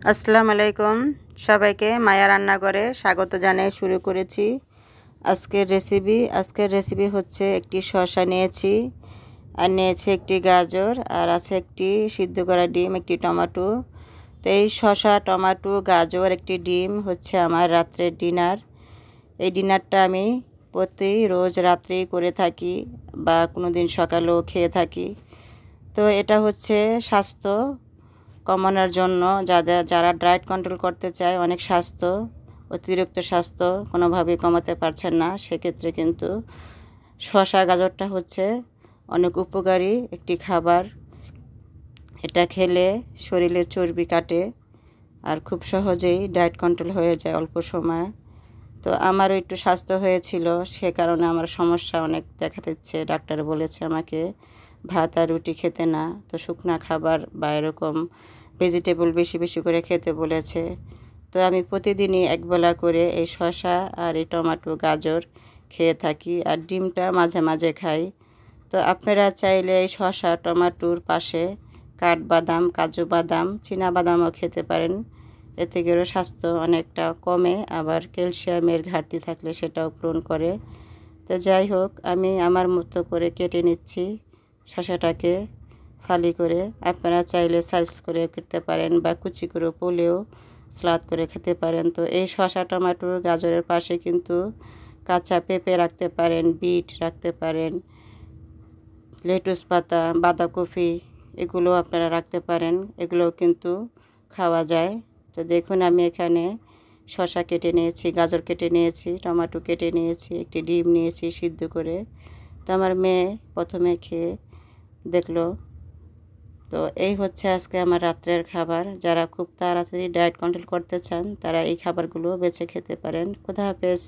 আসসালামু আলাইকুম, সবাইকে মায়া রান্নাঘরে স্বাগত জানিয়ে শুরু করেছি আজকের রেসিপি হচ্ছে একটি শসা নিয়েছি, আর নিয়েছি একটি গাজর, আর আছে একটি সিদ্ধ করা ডিম, একটি টমেটো। তো এই শসা, টমেটো, গাজর, একটি ডিম হচ্ছে আমার রাত্রের ডিনার। এই ডিনারটা আমি রোজ রাত্রেই করে থাকি বা কোনো দিন সকালেও খেয়ে থাকি। তো এটা হচ্ছে স্বাস্থ্য কমানোর জন্য, যারা ডায়েট কন্ট্রোল করতে চায়, অনেক অতিরিক্ত স্বাস্থ্য কোনোভাবেই কমাতে পারছেন না, সেক্ষেত্রে কিন্তু শসা গাজরটা হচ্ছে অনেক উপকারী একটি খাবার। এটা খেলে শরীরের চর্বি কাটে আর খুব সহজেই ডায়েট কন্ট্রোল হয়ে যায় অল্প সময়ে। তো আমারও একটু স্বাস্থ্য হয়েছিল, সে কারণে আমার সমস্যা অনেক দেখা দিচ্ছে। ডাক্তার বলেছে আমাকে ভাত আর রুটি খেতে না, তো শুকনা খাবার বা এরকম ভেজিটেবল বেশি বেশি করে খেতে বলেছে। তো আমি প্রতিদিনই একবেলা করে এই শসা আর এই টমেটো, গাজর খেয়ে থাকি, আর ডিমটা মাঝে মাঝে খাই। তো আপনারা চাইলে এই শসা টমেটোর পাশে কাঠবাদাম, কাজু বাদাম, চীনা বাদামও খেতে পারেন। এতে করে স্বাস্থ্য অনেকটা কমে, আবার ক্যালসিয়ামের ঘাটতি থাকলে সেটাও পূরণ করে। তো যাই হোক, আমি আমার মতো করে কেটে নিচ্ছি শসাটাকে ফালি করে। আপনারা চাইলে সাইজ করে খেতে পারেন বা কুচি করে পোলেও সালাদ করে খেতে পারেন। তো এই শসা টমেটোর গাজরের পাশে কিন্তু কাঁচা পেঁপে রাখতে পারেন, বিট রাখতে পারেন, লেটুস পাতা, বাঁধাকপি, এগুলো আপনারা রাখতে পারেন, এগুলোও কিন্তু খাওয়া যায়। তো দেখুন, আমি এখানে শসা কেটে নিয়েছি, গাজর কেটে নিয়েছি, টমেটো কেটে নিয়েছি, একটি ডিম নিয়েছি সিদ্ধ করে। তো আমার মেয়ে প্রথমে খেয়ে দেখলো। তো এই হচ্ছে আজকে আমার রাত্রের খাবার। যারা খুব তাড়াতাড়ি ডায়েট কন্ট্রোল করতে চান, তারা এই খাবারগুলো বেছে খেতে পারেন। খোদা হাফেজ।